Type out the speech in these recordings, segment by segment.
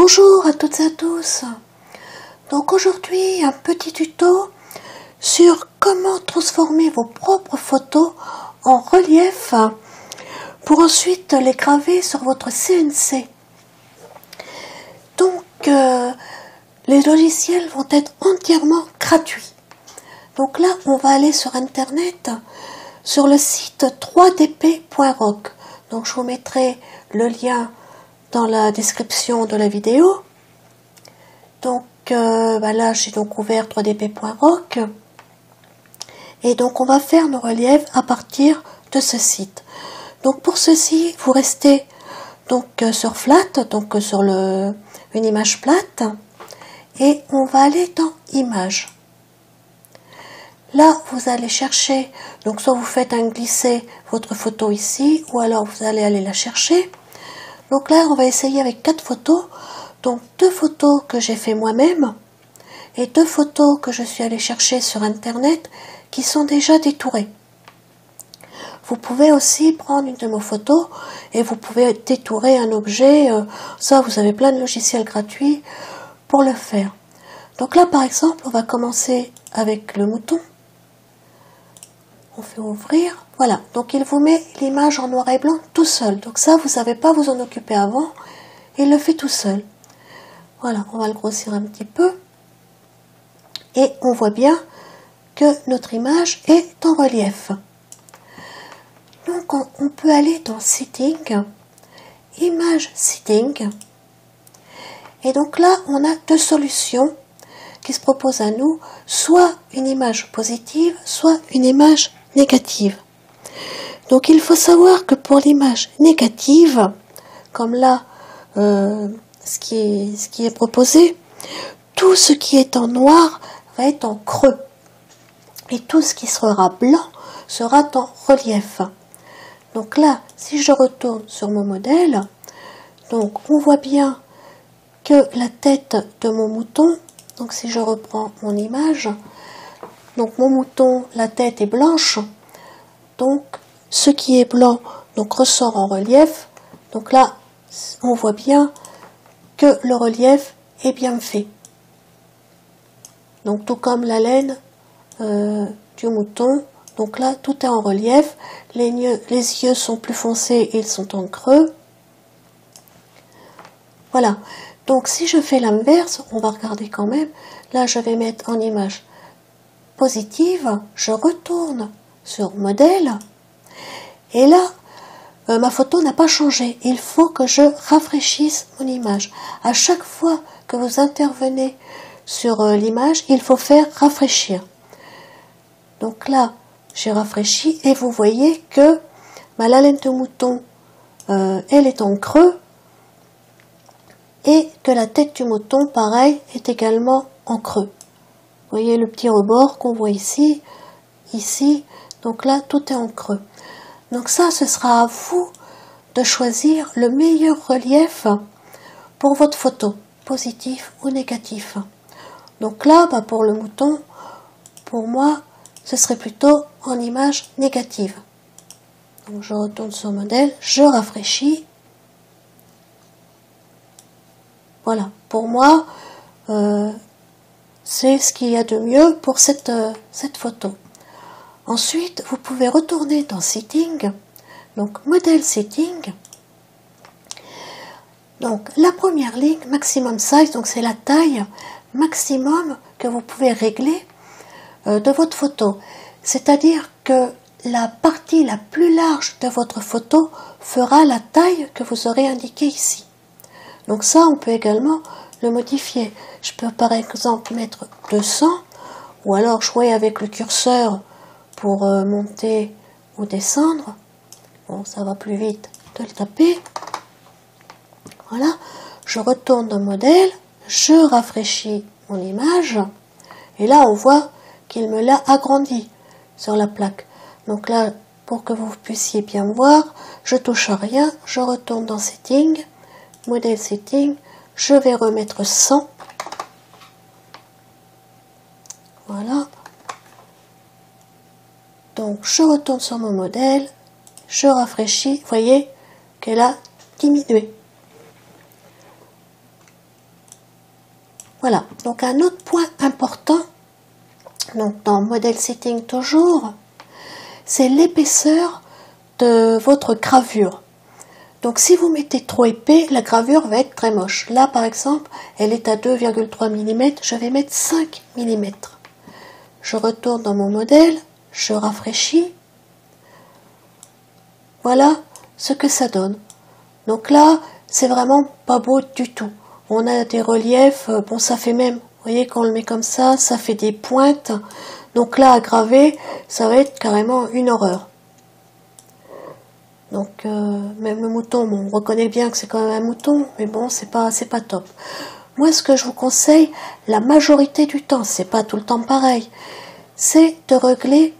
Bonjour à toutes et à tous. Donc aujourd'hui un petit tuto sur comment transformer vos propres photos en relief pour ensuite les graver sur votre CNC. Donc les logiciels vont être entièrement gratuits. Donc là on va aller sur internet sur le site 3dp.org. Donc je vous mettrai le lien dans la description de la vidéo. Donc là j'ai donc ouvert 3dp.org et donc on va faire nos reliefs à partir de ce site. Donc pour ceci vous restez donc sur flat, donc sur une image plate, et on va aller dans images. Là vous allez chercher, donc soit vous faites un glisser votre photo ici, ou alors vous allez aller la chercher. Donc là on va essayer avec 4 photos, donc 2 photos que j'ai fait moi-même et 2 photos que je suis allée chercher sur internet qui sont déjà détourées. Vous pouvez aussi prendre une de mes photos et vous pouvez détourer un objet, ça vous avez plein de logiciels gratuits pour le faire. Donc là par exemple on va commencer avec le mouton. On fait ouvrir, voilà, donc il vous met l'image en noir et blanc tout seul, donc ça vous ne savez pas vous en occuper avant, il le fait tout seul. Voilà, on va le grossir un petit peu, et on voit bien que notre image est en relief. Donc on peut aller dans Setting, Image Setting, et donc là on a 2 solutions qui se proposent à nous, soit une image positive, soit une image négative. Donc il faut savoir que pour l'image négative, comme là ce qui est proposé, tout ce qui est en noir va être en creux et tout ce qui sera blanc sera en relief. Donc là si je retourne sur mon modèle, donc on voit bien que la tête de mon mouton, donc si je reprends mon image, donc mon mouton, la tête est blanche, donc ce qui est blanc donc ressort en relief. Donc là on voit bien que le relief est bien fait. Donc tout comme la laine du mouton, donc là tout est en relief. Les yeux sont plus foncés et ils sont en creux. Voilà. Donc si je fais l'inverse, on va regarder quand même. Là je vais mettre en image positive, je retourne sur modèle et là ma photo n'a pas changé. Il faut que je rafraîchisse mon image. À chaque fois que vous intervenez sur l'image, il faut faire rafraîchir. Donc là j'ai rafraîchi et vous voyez que la laine de mouton elle est en creux et que la tête du mouton pareil est également en creux. Vous voyez le petit rebord qu'on voit ici, donc là tout est en creux. Donc ça ce sera à vous de choisir le meilleur relief pour votre photo, positif ou négatif. Donc là pour le mouton, pour moi ce serait plutôt en image négative. Donc je retourne sur modèle, je rafraîchis. Voilà, pour moi c'est ce qu'il y a de mieux pour cette photo. Ensuite, vous pouvez retourner dans Setting, donc Model Setting. Donc la première ligne, Maximum Size, donc c'est la taille maximum que vous pouvez régler de votre photo. C'est-à-dire que la partie la plus large de votre photo fera la taille que vous aurez indiquée ici. Donc ça, on peut également le modifier. Je peux par exemple mettre 200 ou alors jouer avec le curseur pour monter ou descendre. Bon, ça va plus vite de le taper. Voilà, je retourne dans modèle, je rafraîchis mon image et là on voit qu'il me l'a agrandi sur la plaque. Donc là, pour que vous puissiez bien voir, je touche à rien, je retourne dans Setting, Modèle Setting, je vais remettre 100. Voilà. Donc je retourne sur mon modèle, je rafraîchis, vous voyez qu'elle a diminué. Voilà, donc un autre point important, donc dans Model Setting toujours, c'est l'épaisseur de votre gravure. Donc si vous mettez trop épais, la gravure va être très moche. Là par exemple, elle est à 2,3 mm, je vais mettre 5 mm. Je retourne dans mon modèle, je rafraîchis. Voilà ce que ça donne. Donc là, c'est vraiment pas beau du tout. On a des reliefs, bon ça fait même, vous voyez quand on le met comme ça fait des pointes. Donc là à graver, ça va être carrément une horreur. Donc même le mouton, bon, on reconnaît bien que c'est quand même un mouton, mais bon c'est pas top. Moi ce que je vous conseille, la majorité du temps, c'est pas tout le temps pareil, c'est de régler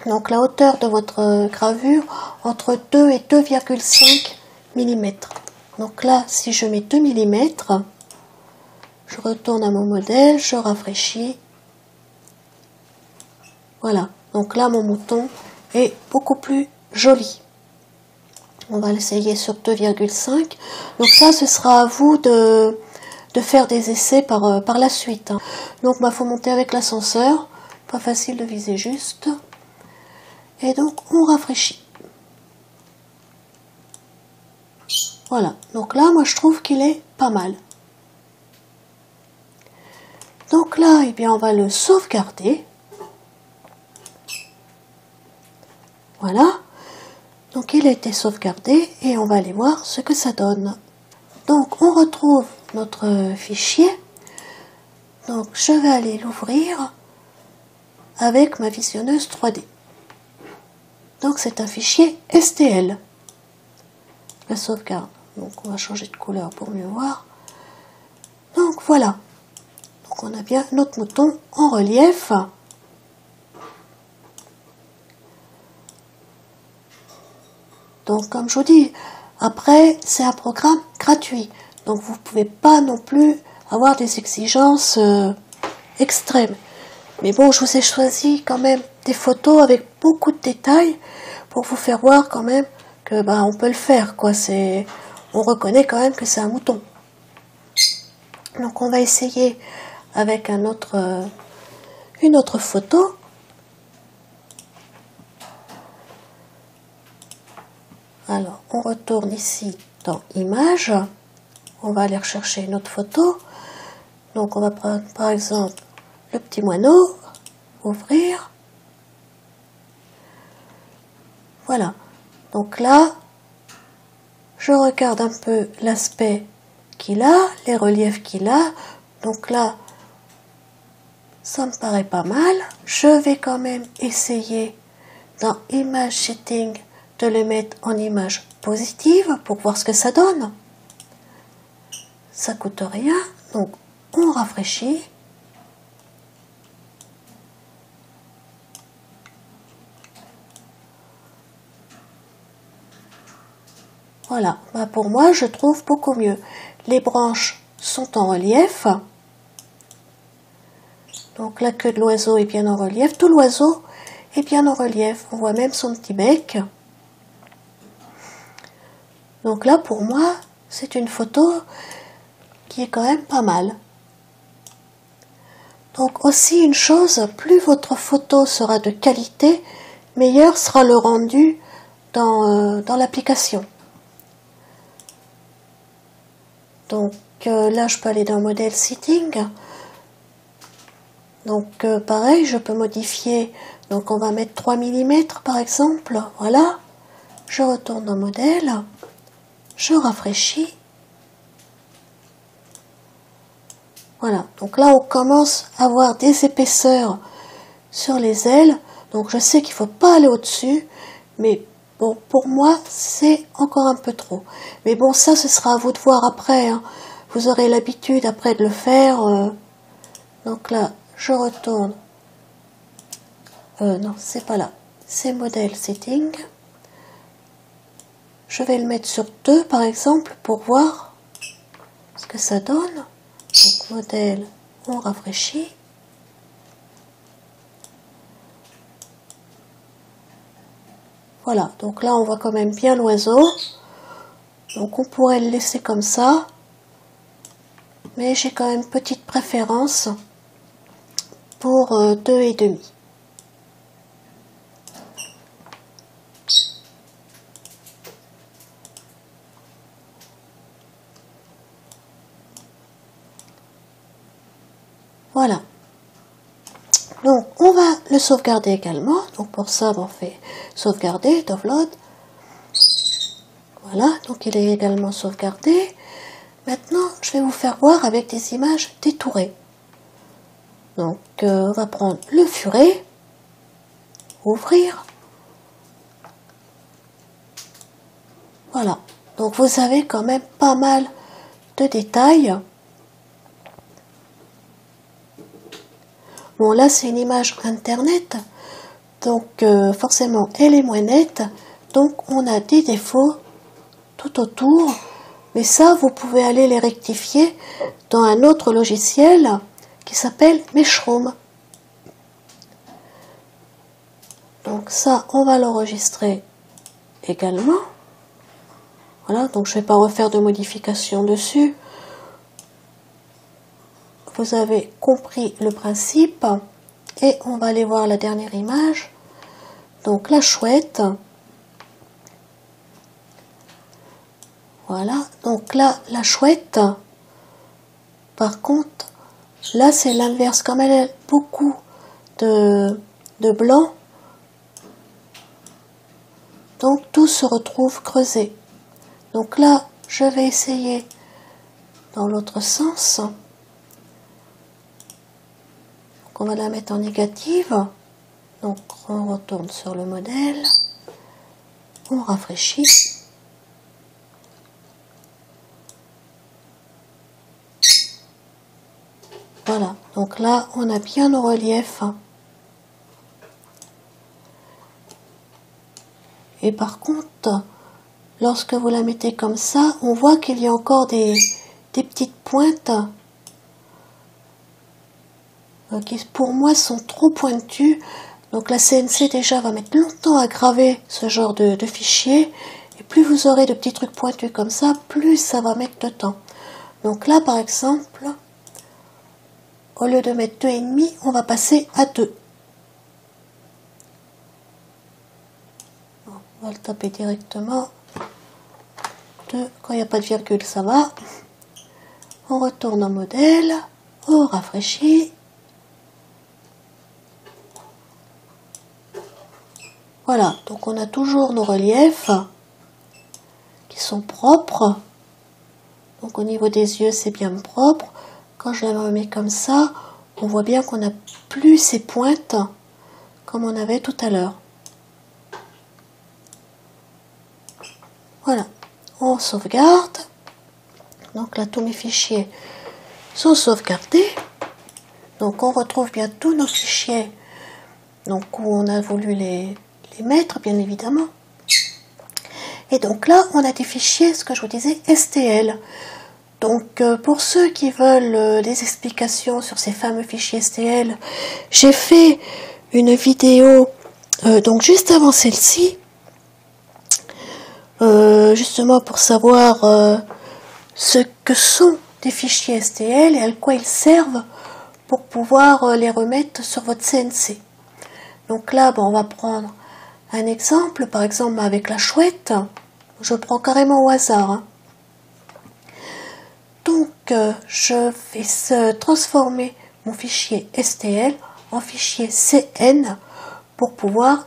donc la hauteur de votre gravure entre 2 et 2,5 mm. Donc là, si je mets 2 mm, je retourne à mon modèle, je rafraîchis. Voilà, donc là mon mouton est beaucoup plus joli. On va l'essayer sur 2,5. Donc ça, ce sera à vous de faire des essais par la suite. Donc il faut monter avec l'ascenseur, pas facile de viser juste. Et donc on rafraîchit. Voilà, donc là moi je trouve qu'il est pas mal. Donc là, eh bien on va le sauvegarder. Voilà, donc il a été sauvegardé et on va aller voir ce que ça donne. Donc on retrouve notre fichier. Donc je vais aller l'ouvrir avec ma visionneuse 3D. Donc c'est un fichier STL. La sauvegarde. Donc on va changer de couleur pour mieux voir. Donc voilà. Donc on a bien notre mouton en relief. Donc comme je vous dis, après c'est un programme gratuit. Donc vous ne pouvez pas non plus avoir des exigences extrêmes. Mais bon, je vous ai choisi quand même des photos avec beaucoup de détails pour vous faire voir quand même que on peut le faire, quoi. On reconnaît quand même que c'est un mouton. Donc on va essayer avec une autre photo. Alors on retourne ici dans Images. On va aller rechercher une autre photo. Donc on va prendre par exemple le petit moineau, ouvrir. Voilà. Donc là, je regarde un peu l'aspect qu'il a, les reliefs qu'il a. Donc là, ça me paraît pas mal. Je vais quand même essayer dans Image Setting de le mettre en image positive pour voir ce que ça donne. Ça coûte rien. Donc on rafraîchit. Voilà, pour moi je trouve beaucoup mieux. Les branches sont en relief. Donc la queue de l'oiseau est bien en relief. Tout l'oiseau est bien en relief. On voit même son petit bec. Donc là pour moi c'est une photo qui est quand même pas mal. Donc aussi une chose, plus votre photo sera de qualité, meilleur sera le rendu dans l'application. Donc là je peux aller dans Model Setting. Donc pareil, je peux modifier. Donc on va mettre 3 mm par exemple. Voilà. Je retourne dans Modèle. Je rafraîchis. Voilà. Donc là on commence à avoir des épaisseurs sur les ailes. Donc je sais qu'il ne faut pas aller au-dessus. Mais bon, pour moi c'est encore un peu trop. Mais bon, ça ce sera à vous de voir après. Vous aurez l'habitude après de le faire. Donc là, je retourne. Non, c'est pas là. C'est Model Setting. Je vais le mettre sur 2 par exemple pour voir ce que ça donne. Donc modèle, on rafraîchit. Voilà, donc là on voit quand même bien l'oiseau. Donc on pourrait le laisser comme ça. mais j'ai quand même une petite préférence pour 2,5. Voilà. Donc, on va le sauvegarder également. Donc, pour ça, on fait sauvegarder, download. Voilà, donc il est également sauvegardé. Maintenant, je vais vous faire voir avec des images détourées. Donc, on va prendre le furet, ouvrir. Voilà, donc vous avez quand même pas mal de détails. Bon, là, c'est une image internet, donc forcément, elle est moins nette. Donc, on a des défauts tout autour. Mais ça, vous pouvez aller les rectifier dans un autre logiciel qui s'appelle Meshroom. Donc ça, on va l'enregistrer également. Voilà, donc je ne vais pas refaire de modifications dessus. Vous avez compris le principe. Et on va aller voir la dernière image. Donc la chouette. Voilà, donc là, la chouette, par contre, là c'est l'inverse, comme elle a beaucoup de blanc, donc tout se retrouve creusé. Donc là, je vais essayer dans l'autre sens. Donc on va la mettre en négative. Donc on retourne sur le modèle, on rafraîchit. Voilà, donc là, on a bien nos reliefs. Et par contre, lorsque vous la mettez comme ça, on voit qu'il y a encore des petites pointes qui, pour moi, sont trop pointues. Donc la CNC, déjà, va mettre longtemps à graver ce genre de fichier. Et plus vous aurez de petits trucs pointus comme ça, plus ça va mettre de temps. Donc là, par exemple, au lieu de mettre 2,5, on va passer à 2. Bon, on va le taper directement. 2, quand il n'y a pas de virgule, ça va. On retourne en modèle, on rafraîchit. Voilà, donc on a toujours nos reliefs qui sont propres. Donc au niveau des yeux, c'est bien propre. Quand je la remets comme ça, on voit bien qu'on n'a plus ces pointes comme on avait tout à l'heure. Voilà, on sauvegarde. Donc là, tous mes fichiers sont sauvegardés. Donc on retrouve bien tous nos fichiers donc, où on a voulu les mettre, bien évidemment. Et donc là, on a des fichiers, ce que je vous disais, STL. Donc, pour ceux qui veulent des explications sur ces fameux fichiers STL, j'ai fait une vidéo, donc juste avant celle-ci, justement pour savoir ce que sont des fichiers STL et à quoi ils servent pour pouvoir les remettre sur votre CNC. Donc là, bon, on va prendre un exemple, par exemple avec la chouette. Je prends carrément au hasard. Hein. Donc, je vais transformer mon fichier STL en fichier CN pour pouvoir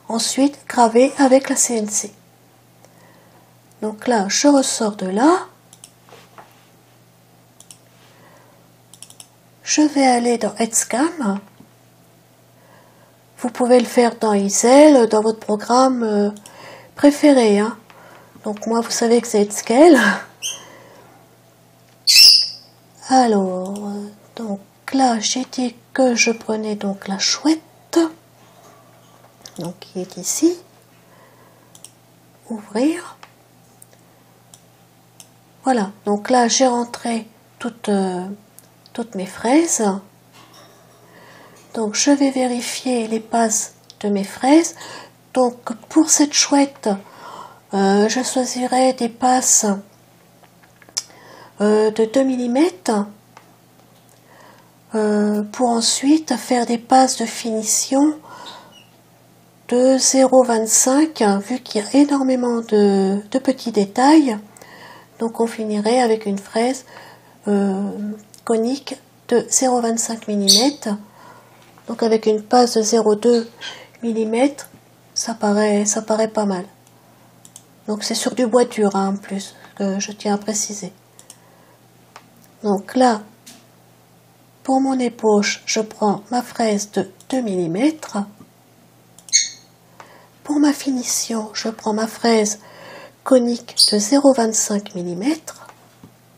ensuite graver avec la CNC. Donc là, je ressors de là. Je vais aller dans Headscam. Vous pouvez le faire dans Easel, dans votre programme préféré. Hein. Donc moi, vous savez que c'est Headscale. Alors, donc là, j'ai dit que je prenais donc la chouette, donc qui est ici, ouvrir. Voilà, donc là, j'ai rentré toutes mes fraises. Donc, je vais vérifier les passes de mes fraises. Donc, pour cette chouette, je choisirai des passes de 2 mm pour ensuite faire des passes de finition de 0,25 vu qu'il y a énormément de petits détails. Donc on finirait avec une fraise conique de 0,25 mm. Donc avec une passe de 0,2 mm, ça paraît pas mal. Donc c'est sur du bois dur hein, en plus, que je tiens à préciser. Donc là, pour mon ébauche, je prends ma fraise de 2 mm. Pour ma finition, je prends ma fraise conique de 0,25 mm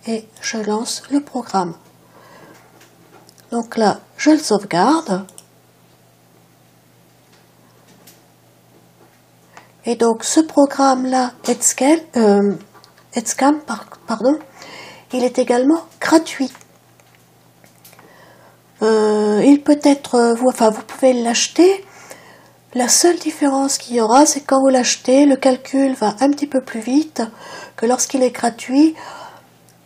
et je lance le programme. Donc là, je le sauvegarde. Et donc ce programme-là, Etscam, pardon, il est également gratuit. Il peut être, vous pouvez l'acheter. La seule différence qu'il y aura, c'est quand vous l'achetez, le calcul va un petit peu plus vite que lorsqu'il est gratuit.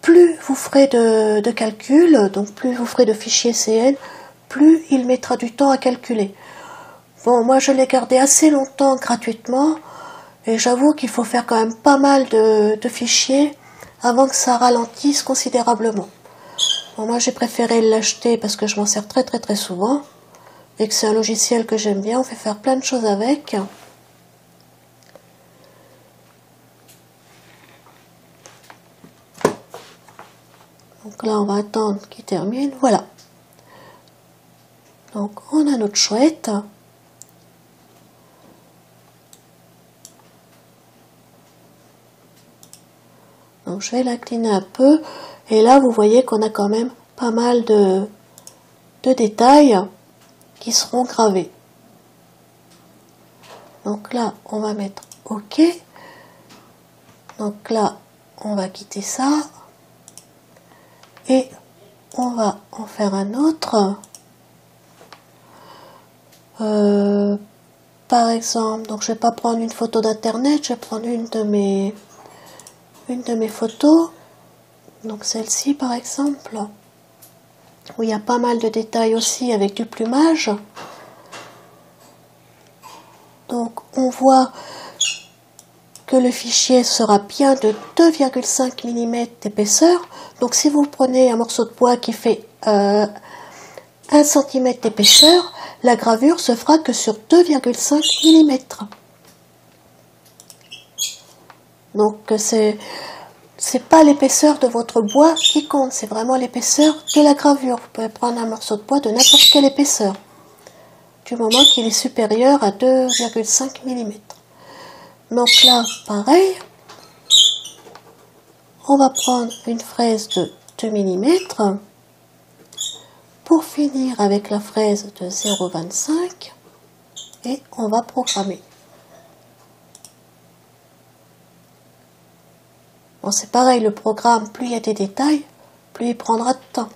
Plus vous ferez de calcul, donc plus vous ferez de fichiers CN, plus il mettra du temps à calculer. Bon, moi je l'ai gardé assez longtemps gratuitement et j'avoue qu'il faut faire quand même pas mal de fichiers avant que ça ralentisse considérablement. Bon, moi j'ai préféré l'acheter parce que je m'en sers très souvent et que c'est un logiciel que j'aime bien, on fait faire plein de choses avec. Donc là on va attendre qu'il termine, voilà. Donc on a notre chouette. Donc je vais l'incliner un peu et là vous voyez qu'on a quand même pas mal de détails qui seront gravés. Donc là on va mettre OK. Donc là on va quitter ça et on va en faire un autre. Par exemple, donc je vais pas prendre une photo d'internet, je vais prendre une de mes photos, donc celle-ci par exemple, où il y a pas mal de détails aussi avec du plumage. Donc on voit que le fichier sera bien de 2,5 mm d'épaisseur. Donc si vous prenez un morceau de bois qui fait 1 cm d'épaisseur, la gravure se fera que sur 2,5 mm. Donc c'est pas l'épaisseur de votre bois qui compte, c'est vraiment l'épaisseur de la gravure. Vous pouvez prendre un morceau de bois de n'importe quelle épaisseur, du moment qu'il est supérieur à 2,5 mm. Donc là, pareil, on va prendre une fraise de 2 mm pour finir avec la fraise de 0,25 et on va programmer. Bon, c'est pareil, le programme, plus il y a des détails, plus il prendra de temps.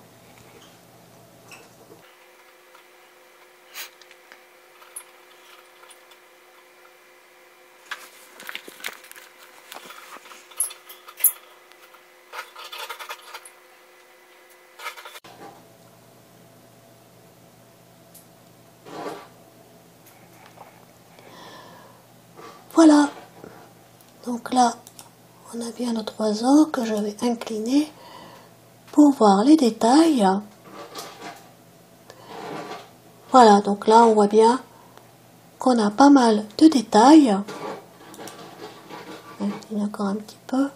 Voilà, donc là, on a bien notre oiseau que je vais incliner pour voir les détails. Voilà, donc là, on voit bien qu'on a pas mal de détails. Incline encore un petit peu.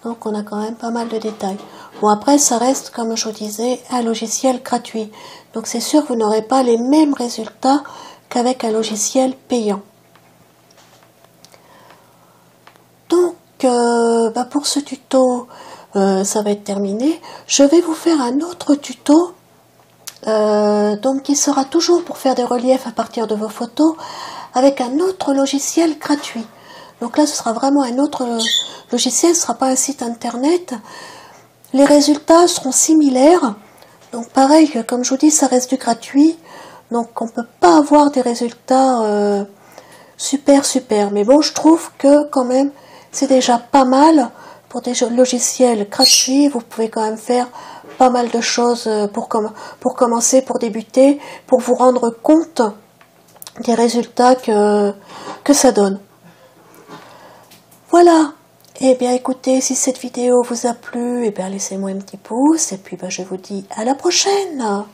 Donc, on a quand même pas mal de détails. Bon, après, ça reste, comme je vous disais, un logiciel gratuit. Donc, c'est sûr que vous n'aurez pas les mêmes résultats qu'avec un logiciel payant. Donc, pour ce tuto, ça va être terminé. Je vais vous faire un autre tuto, donc qui sera toujours pour faire des reliefs à partir de vos photos, avec un autre logiciel gratuit. Donc là, ce sera vraiment un autre logiciel, ce ne sera pas un site internet. Les résultats seront similaires. Donc pareil, comme je vous dis, ça reste du gratuit. Donc on ne peut pas avoir des résultats super. Mais bon, je trouve que quand même, c'est déjà pas mal pour des logiciels gratuits, vous pouvez quand même faire pas mal de choses pour commencer, pour débuter, pour vous rendre compte des résultats que ça donne. Voilà. Eh bien écoutez, si cette vidéo vous a plu, eh bien laissez-moi un petit pouce et puis je vous dis à la prochaine.